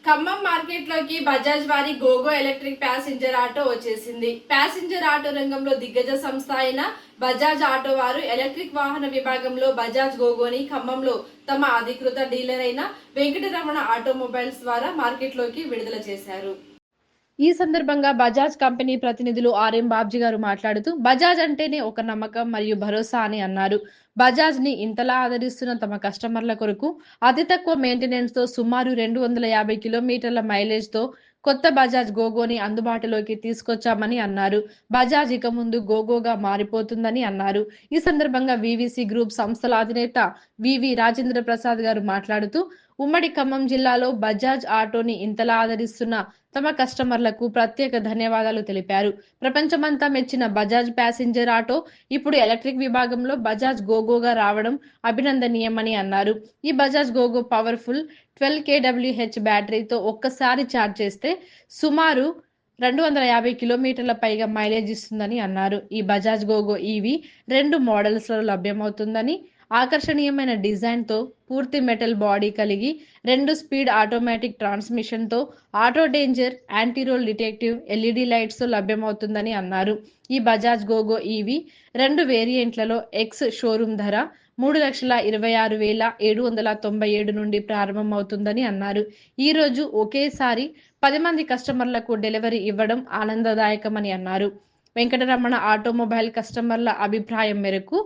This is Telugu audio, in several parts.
ఖమ్మం మార్కెట్ లోకి బజాజ్ వారి గోగో ఎలక్ట్రిక్ ప్యాసింజర్ ఆటో వచ్చేసింది. ప్యాసింజర్ ఆటో రంగంలో దిగ్గజ సంస్థ అయిన బజాజ్ ఆటో వారు ఎలక్ట్రిక్ వాహన విభాగంలో బజాజ్ గోగోని ఖమ్మంలో తమ అధికృత డీలర్ అయిన వెంకటరమణ ఆటోమొబైల్స్ ద్వారా మార్కెట్ లోకి విడుదల చేశారు. ఈ సందర్భంగా బజాజ్ కంపెనీ ప్రతినిధులు ఆర్ఎం బాబ్జీ గారు మాట్లాడుతూ, బజాజ్ అంటేనే ఒక నమ్మకం మరియు భరోసా అని అన్నారు. బజాజ్ ని ఇంతలా ఆదరిస్తున్న తమ కస్టమర్ల కొరకు అతి తక్కువ మెయింటెనెన్స్ తో సుమారు 250 కిలోమీటర్ల మైలేజ్ తో కొత్త బజాజ్ గోగోని అందుబాటులోకి తీసుకొచ్చామని అన్నారు. బజాజ్ ఇక ముందు గోగోగా మారిపోతుందని అన్నారు. ఈ సందర్భంగా వివిసి గ్రూప్ సంస్థల అధినేత వివి రాజేంద్ర ప్రసాద్ గారు మాట్లాడుతూ, ఉమ్మడి ఖమ్మం జిల్లాలో బజాజ్ ఆటోని ఇంతలా ఆదరిస్తున్న తమ కస్టమర్లకు ప్రత్యేక ధన్యవాదాలు తెలిపారు. ప్రపంచమంతా మెచ్చిన బజాజ్ ప్యాసింజర్ ఆటో ఇప్పుడు ఎలక్ట్రిక్ విభాగంలో బజాజ్ గోగోగా రావడం అభినందనీయమని అన్నారు. ఈ బజాజ్ గోగో పవర్ఫుల్ 12 kWh బ్యాటరీతో ఒక్కసారి ఛార్జ్ చేస్తే సుమారు 250 కిలోమీటర్ల పైగా మైలేజ్ ఇస్తుందని అన్నారు. ఈ బజాజ్ గోగో ఈవీ 2 మోడల్స్ లో లభ్యమవుతుందని, ఆకర్షణీయమైన డిజైన్ తో పూర్తి మెటల్ బాడీ కలిగి 2 స్పీడ్ ఆటోమేటిక్ ట్రాన్స్మిషన్ తో auto danger, anti roll detective LED lights తో లభ్యమవుతుందని అన్నారు. ఈ బజాజ్ గోగో ఈవీ 2 వేరియంట్లలో ఎక్స్ షోరూమ్ ధర 3,26,797 నుండి ప్రారంభమవుతుందని అన్నారు. ఈ రోజు ఒకేసారి 10 మంది కస్టమర్లకు డెలివరీ ఇవ్వడం ఆనందదాయకమని అన్నారు. వెంకటరమణ ఆటోమొబైల్ కస్టమర్ల అభిప్రాయం మేరకు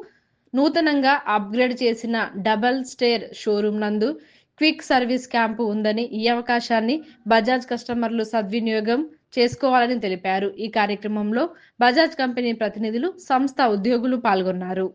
నూతనంగా అప్గ్రేడ్ చేసిన డబల్ స్టేర్ షోరూమ్ నందు క్విక్ సర్వీస్ క్యాంపు ఉందని, ఈ అవకాశాన్ని బజాజ్ కస్టమర్లు సద్వినియోగం చేసుకోవాలని తెలిపారు. ఈ కార్యక్రమంలో బజాజ్ కంపెనీ ప్రతినిధులు, సంస్థ ఉద్యోగులు పాల్గొన్నారు.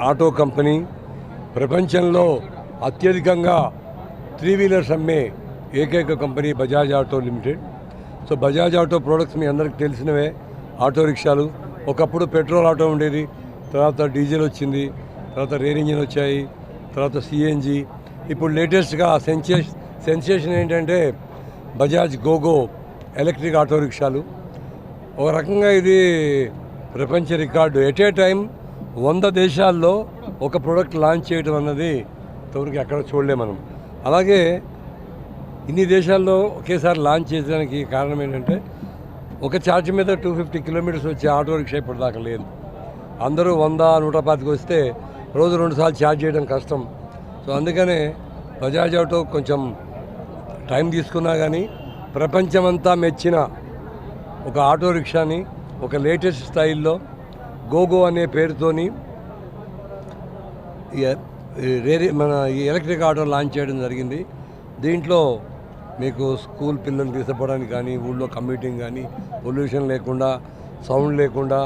ఆటో కంపెనీ ప్రపంచంలో అత్యధికంగా 3 వీలర్స్ అమ్మే ఏకైక company Bajaj auto limited. So Bajaj auto products మీ అందరికి తెలిసినవే. ఆటో రిక్షాలు, ఒకప్పుడు పెట్రోల్ ఆటో ఉండేది, తర్వాత డీజిల్ వచ్చింది, తర్వాత రేర్ ఇంజిన్ వచ్చాయి, తర్వాత సిఎన్జి. ఇప్పుడు లేటెస్ట్గా సెన్సేషన్ ఏంటంటే బజాజ్ గోగో ఎలక్ట్రిక్ ఆటో రిక్షాలు. ఒక రకంగా ఇది ప్రపంచ రికార్డు. ఎట్ ఏ టైం 100 దేశాల్లో ఒక ప్రోడక్ట్ లాంచ్ చేయడం అన్నది ఇంతవరకు ఎక్కడ చూడలేము మనం. అలాగే ఇన్ని దేశాల్లో ఒకేసారి లాంచ్ చేయడానికి కారణం ఏంటంటే ఒక ఛార్జ్ మీద 250 కిలోమీటర్స్ వచ్చే ఆటో రిక్షా ఇప్పటిదాకా లేదు. అందరూ 100-125 వస్తే రోజు 2 సార్లు ఛార్జ్ చేయడం కష్టం. సో అందుకనే బజాజ్ ఆటో కొంచెం టైం తీసుకున్నా కానీ ప్రపంచమంతా మెచ్చిన ఒక ఆటో రిక్షాని ఒక లేటెస్ట్ స్టైల్లో గోగో అనే పేరుతోని మన ఈ ఎలక్ట్రిక్ ఆటో లాంచ్ చేయడం జరిగింది. దీంట్లో మీకు స్కూల్ పిల్లలు తీసుకుపోవడానికి కానీ, ఊళ్ళో కమ్యూటింగ్ కానీ, పొల్యూషన్ లేకుండా, సౌండ్ లేకుండా,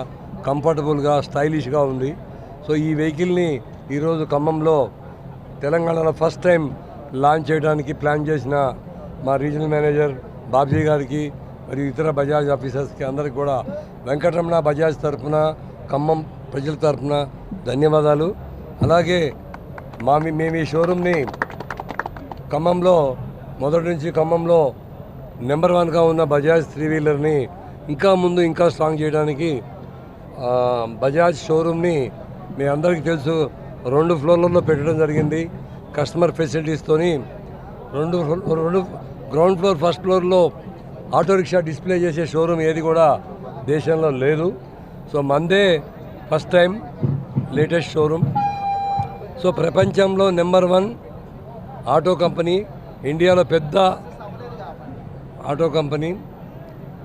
కంఫర్టబుల్గా, స్టైలిష్గా ఉంది. సో ఈ వెహికల్ని ఈరోజు ఖమ్మంలో తెలంగాణలో ఫస్ట్ టైం లాంచ్ చేయడానికి ప్లాన్ చేసిన మా రీజనల్ మేనేజర్ బాబ్జీ గారికి మరియు ఇతర బజాజ్ ఆఫీసర్స్కి అందరికి కూడా వెంకటరమణ బజాజ్ తరఫున, ఖమ్మం ప్రజల తరఫున ధన్యవాదాలు. అలాగే మేము ఈ షోరూమ్ని ఖమ్మంలో మొదటి నుంచి ఖమ్మంలో నెంబర్ 1గా ఉన్న బజాజ్ 3 వీలర్ని ఇంకా ముందు ఇంకా స్ట్రాంగ్ చేయడానికి బజాజ్ షోరూమ్ని మీ అందరికీ తెలుసు 2 ఫ్లోర్లలో పెట్టడం జరిగింది. కస్టమర్ ఫెసిలిటీస్తోని 2 గ్రౌండ్ ఫ్లోర్, ఫస్ట్ ఫ్లోర్లో ఆటో రిక్షా డిస్ప్లే చేసే షోరూమ్ ఏది కూడా దేశంలో లేదు. సో మందే first time latest showroom. So ప్రపంచంలో నెంబర్ 1 ఆటో కంపెనీ, ఇండియాలో పెద్ద ఆటో కంపెనీ,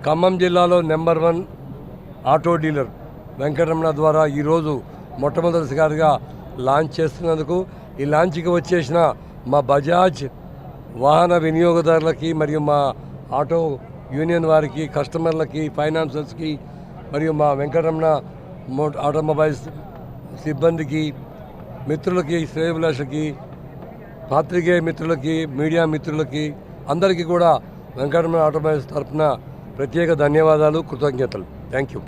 ఖమ్మం జిల్లాలో నెంబర్ 1 ఆటో డీలర్ వెంకటరమణ ద్వారా ఈరోజు మొట్టమొదటిసారిగా లాంచ్ చేస్తున్నందుకు, ఈ లాంచ్కి వచ్చేసిన మా బజాజ్ వాహన వినియోగదారులకి మరియు మా ఆటో యూనియన్ వారికి, కస్టమర్లకి, ఫైనాన్సర్స్కి మరియు మా వెంకటరమణ ఆటోమొబైల్స్ సిబ్బందికి, మిత్రులకి, శ్రేయోభిలాషులకి, పాత్రికేయ మిత్రులకి, మీడియా మిత్రులకి అందరికీ కూడా వెంకటరమణ ఆటోమొబైల్స్ తరఫున ప్రత్యేక ధన్యవాదాలు, కృతజ్ఞతలు. Thank you.